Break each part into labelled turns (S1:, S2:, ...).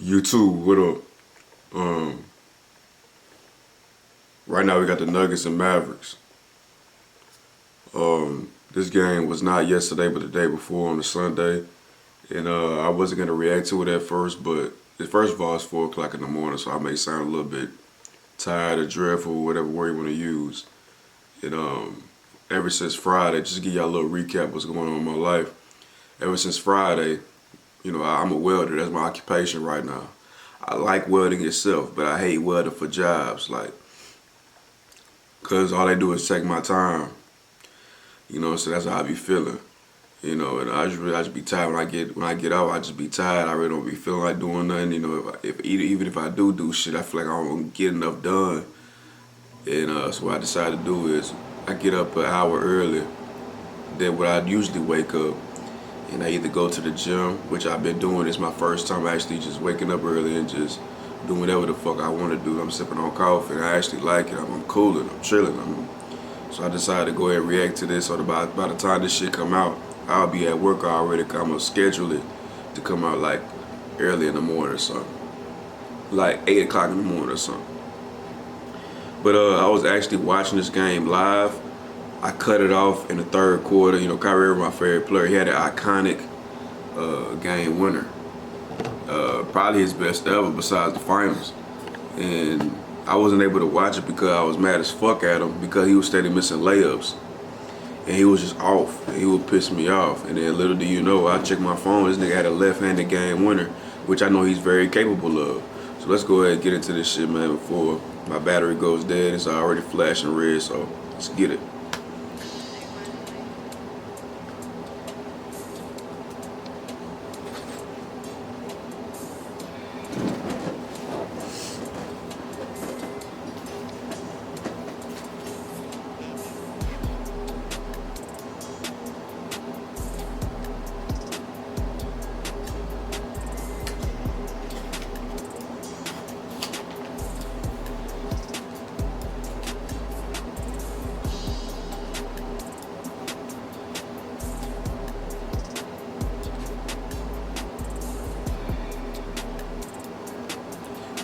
S1: You too, what up? Um, right now we got the Nuggets and Mavericks. This game was not yesterday, but the day before on the Sunday, and I wasn't gonna react to it at first, but first of all, it's 4 o'clock in the morning, so I may sound a little bit tired or dreadful, whatever word you want to use. And ever since Friday, just to give y'all a little recap what's going on in my life. Ever since Friday, I'm a welder. That's my occupation right now. I like welding itself, but I hate welding for jobs, like, cause all they do is take my time. So that's how I be feeling. And I just be tired when I get out. I just be tired. I really don't be feeling like doing nothing. Even if I do shit, I feel like I don't get enough done. And so what I decided to do is I get up an hour early than what I usually wake up, and I either go to the gym, which I've been doing. It's my first time actually just waking up early and just doing whatever the fuck I want to do. I'm sipping on coffee, and I actually like it. I'm cooling. I'm chilling. So I decided to go ahead and react to this. So by the time this shit come out, I'll be at work already. I'm gonna schedule it to come out like early in the morning or something, like 8 o'clock in the morning or something. But I was actually watching this game live. I cut it off in the third quarter. Kyrie Irving, my favorite player, he had an iconic game winner. Probably his best ever besides the finals. And I wasn't able to watch it because I was mad as fuck at him because he was steady missing layups. And he was just off. And he would piss me off. And then little do you know, I checked my phone, this nigga had a left-handed game winner, which I know he's very capable of. So let's go ahead and get into this shit, man, before my battery goes dead. It's already flashing red, so let's get it.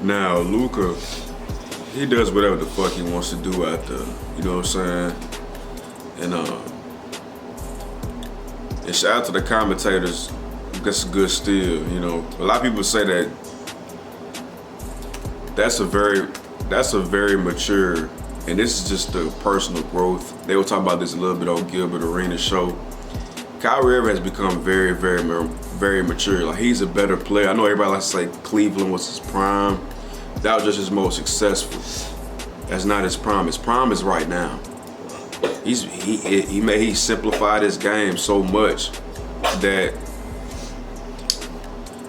S1: Now, Luka, he does whatever the fuck he wants to do out there. You know what I'm saying? And shout out to the commentators. That's a good steal. A lot of people say that that's a very mature, and this is just the personal growth. They were talking about this a little bit on Gilbert Arenas' show. Kyrie Irving has become very, very mature. Like, he's a better player. I know everybody likes to say Cleveland was his prime. That was just his most successful. That's not his prime. His prime is right now. He simplified his game so much that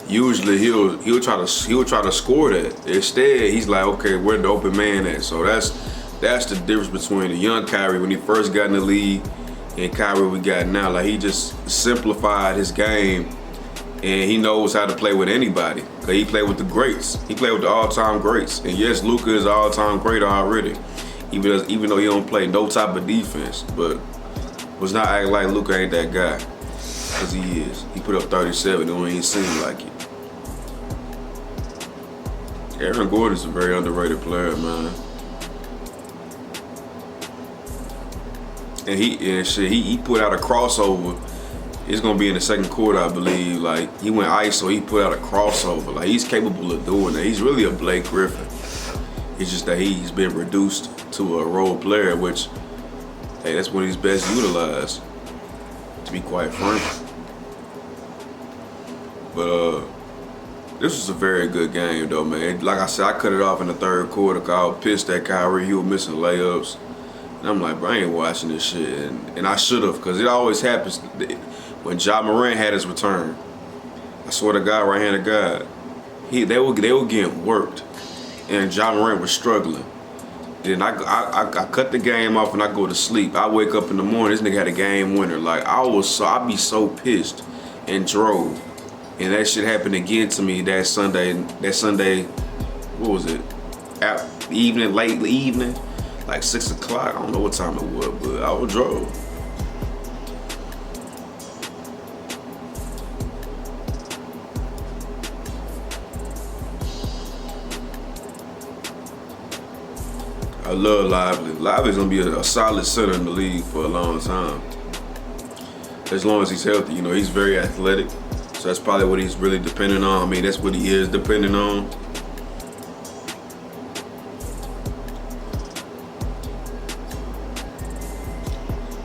S1: usually he'll try to score that. Instead, he's like, okay, where the open man at? So that's the difference between the young Kyrie when he first got in the league and Kyrie we got now. Like, he just simplified his game, and he knows how to play with anybody. Cause he played with the greats. He played with the all-time greats. And yes, Luka is an all-time great already, even though he don't play no type of defense. But was not acting like Luka ain't that guy, cause he is. He put up 37, and don't even seem like it. Aaron Gordon's a very underrated player, man. And he put out a crossover. It's gonna be in the second quarter, I believe. Like, he went ISO, he put out a crossover. Like, he's capable of doing that. He's really a Blake Griffin. It's just that he's been reduced to a role player, which, hey, that's when he's best utilized, to be quite frank. But this was a very good game, though, man. Like I said, I cut it off in the third quarter because I was pissed at Kyrie. He was missing layups. And I'm like, bro, I ain't watching this shit. And I should have, because it always happens. When Ja Morant had his return, I swear to God, right-handed God, they were getting worked, and Ja Morant was struggling. Then I cut the game off and I go to sleep. I wake up in the morning, this nigga had a game winner. Like, I'd be so pissed and drove. And that shit happened again to me that Sunday, what was it? Late evening, like 6 o'clock. I don't know what time it was, but I was drove. I love Lively. Lively's gonna be a solid center in the league for a long time. As long as he's healthy, he's very athletic. So that's probably what he's really depending on. I mean, that's what he is depending on.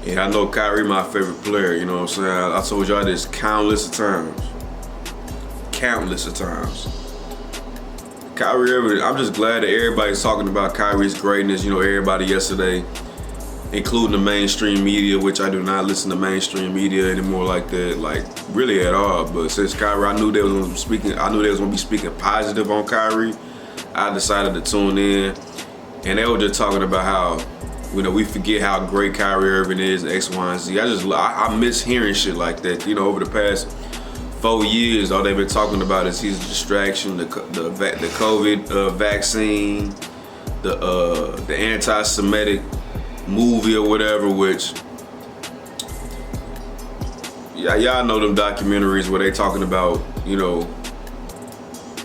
S1: Yeah, I know Kyrie my favorite player, you know what I'm saying? I told y'all this countless of times. Countless of times. Kyrie Irving, I'm just glad that everybody's talking about Kyrie's greatness. Everybody yesterday, including the mainstream media, which I do not listen to mainstream media anymore like that, like really at all. But since Kyrie, I knew they was gonna be speaking positive on Kyrie. I decided to tune in, and they were just talking about how, we forget how great Kyrie Irving is, X, Y, and Z. I miss hearing shit like that. Over the past 4 years, all they've been talking about is his distraction, the COVID vaccine, the anti-Semitic movie or whatever. Which, y'all know them documentaries where they talking about,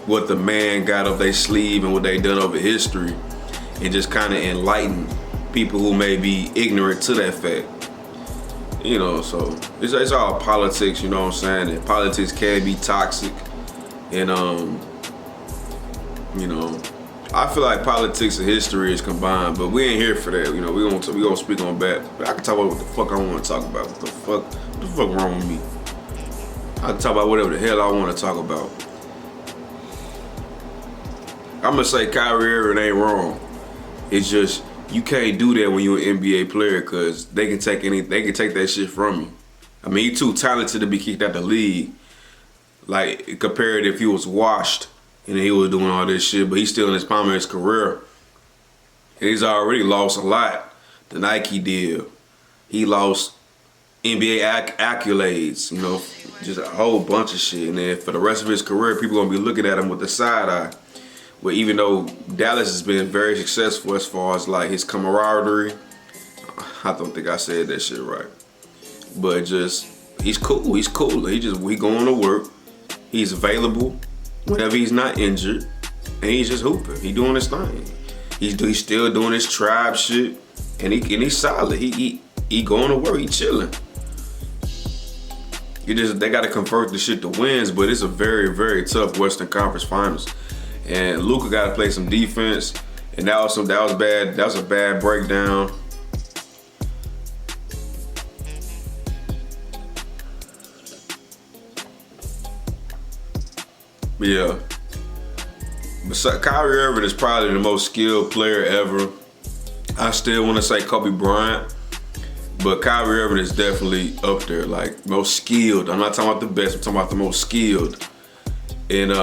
S1: what the man got up their sleeve and what they done over history, and just kind of enlighten people who may be ignorant to that fact. So it's all politics, you know what I'm saying? And politics can be toxic. And I feel like politics and history is combined, but we ain't here for that. We gonna speak on that. But I can talk about what the fuck I want to talk about. What the fuck wrong with me? I can talk about whatever the hell I want to talk about. I'm gonna say Kyrie Irving ain't wrong. It's just, you can't do that when you're an NBA player, because they can take that shit from you. I mean, he's too talented to be kicked out the league. Like, compared if he was washed and he was doing all this shit, but he's still in his prime of his career. And he's already lost a lot. The Nike deal. He lost NBA accolades, just a whole bunch of shit. And then for the rest of his career, people gonna be looking at him with the side eye. Well, even though Dallas has been very successful as far as like his camaraderie, I don't think I said that shit right. But just, he's cool. He going to work. He's available whenever he's not injured, and he's just hooping. He doing his thing. He's still doing his tribe shit, and he's solid. He going to work. He chilling. They got to convert the shit to wins, but it's a very, very tough Western Conference Finals. And Luka got to play some defense, and that was bad. That was a bad breakdown. But yeah, Kyrie Irving is probably the most skilled player ever. I still want to say Kobe Bryant, but Kyrie Irving is definitely up there, like most skilled. I'm not talking about the best. I'm talking about the most skilled. And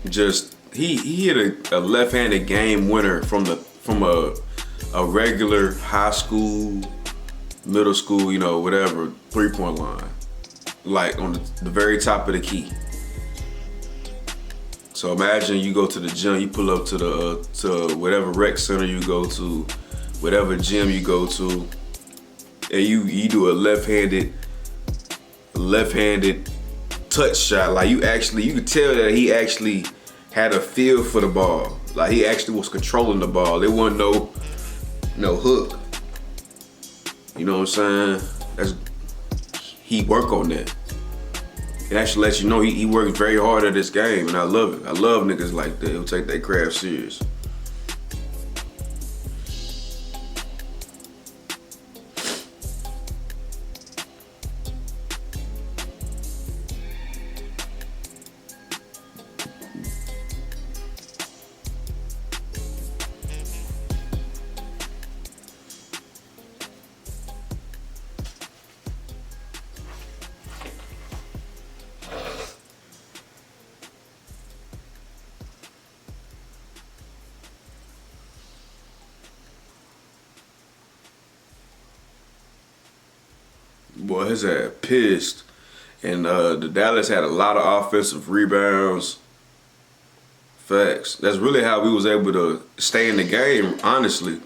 S1: just he hit a left-handed game winner from a regular high school, middle school, whatever, 3-point line, like on the very top of the key. So imagine you go to the gym, you pull up to whatever rec center you go to, whatever gym you go to, and you do a left-handed touch shot. Like you could tell that he actually had a feel for the ball. Like he actually was controlling the ball. There wasn't no hook. You know what I'm saying? He worked on that. It actually lets you know he works very hard at this game, and I love it. I love niggas like that who take their craft serious. Boy, his ass pissed. And the Dallas had a lot of offensive rebounds. Facts. That's really how we was able to stay in the game, honestly.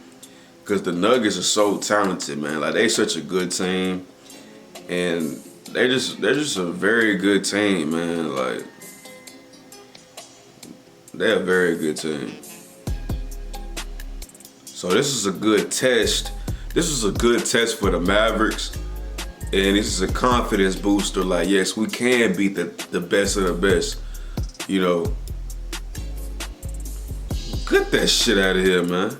S1: Because the Nuggets are so talented, man. Like, they such a good team. And they're just a very good team, man. Like, they're a very good team. So this is a good test. This is a good test for the Mavericks. And this is a confidence booster. Like, yes, we can beat the best of the best. You know. Get that shit out of here, man.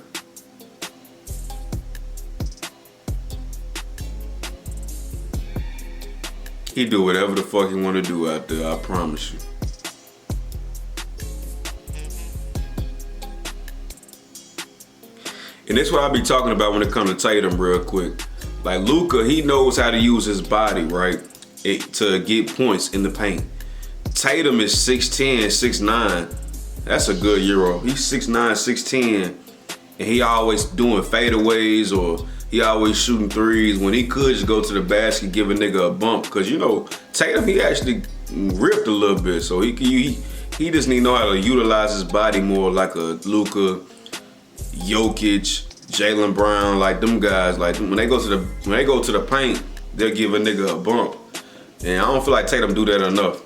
S1: He do whatever the fuck he want to do out there, I promise you. And that's what I be talking about when it comes to Tatum real quick. Like Luka, he knows how to use his body, right, to get points in the paint. Tatum is 6'10", 6'9". That's a good Euro. He's 6'9", 6'10", and he always doing fadeaways or he always shooting threes when he could just go to the basket, give a nigga a bump. Cause you know, Tatum, he actually ripped a little bit, so he just need to know how to utilize his body more, like a Luka, Jokic, Jaylen Brown, like them guys. Like when they go to the paint, they'll give a nigga a bump, and I don't feel like Tatum do that enough.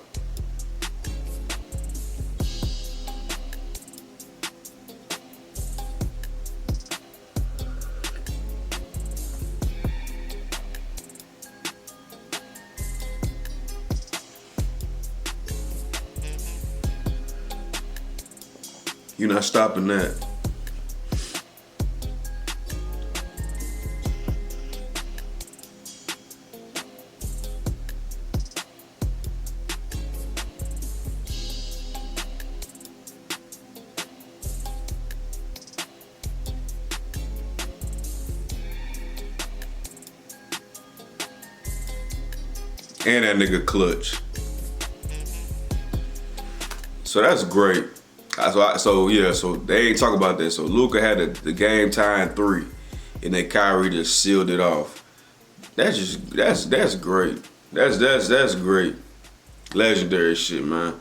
S1: You're not stopping that. And that nigga clutch. So that's great. So they ain't talk about that. So Luka had the game tying 3, and then Kyrie just sealed it off. That's great. That's great. Legendary shit, man.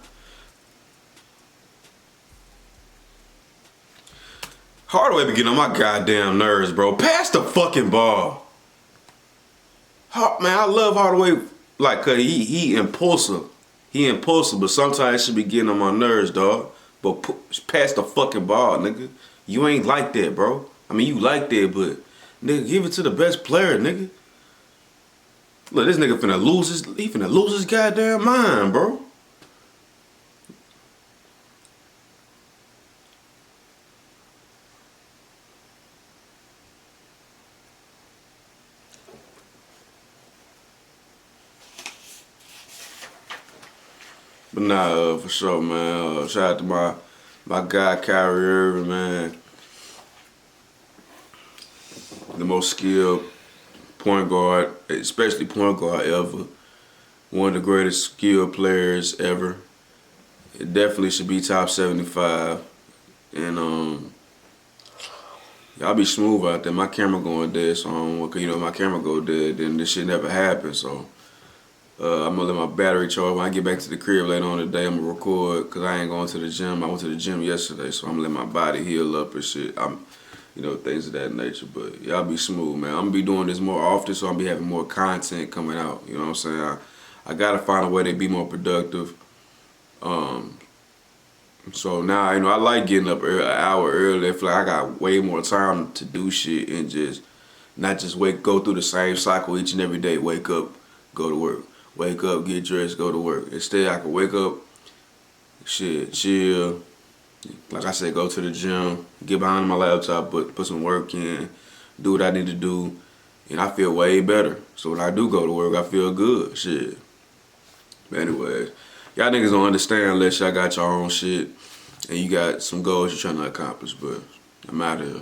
S1: Hardaway be getting on my goddamn nerves, bro. Pass the fucking ball. Man, I love Hardaway. Like, cause he impulsive. He impulsive, but sometimes it should be getting on my nerves, dog. But pass the fucking ball, nigga. You ain't like that, bro. I mean, you like that, but nigga, give it to the best player, nigga. Look, this nigga finna lose his goddamn mind, bro. But nah, for sure, man. Shout out to my guy Kyrie Irving, man. The most skilled point guard, especially point guard ever. One of the greatest skilled players ever. It definitely should be top 75. And y'all be smooth out there. My camera going dead, so I don't want, you know, my camera go dead, then this shit never happens. So I'm gonna let my battery charge. When I get back to the crib later on today, I'm gonna record because I ain't going to the gym. I went to the gym yesterday, so I'm gonna let my body heal up and shit. You know, things of that nature. But y'all be smooth, man. I'm gonna be doing this more often, so I'm gonna be having more content coming out. You know what I'm saying? I gotta find a way to be more productive. So now, you know, I like getting up an hour early. I feel like I got way more time to do shit and just not just go through the same cycle each and every day. Wake up, go to work. Wake up, get dressed, go to work. Instead, I can wake up, shit, chill. Like I said, go to the gym, get behind my laptop, put some work in, do what I need to do, and I feel way better. So when I do go to work, I feel good, shit. But anyways, y'all niggas don't understand unless y'all got your own shit and you got some goals you're trying to accomplish, but I'm out of here.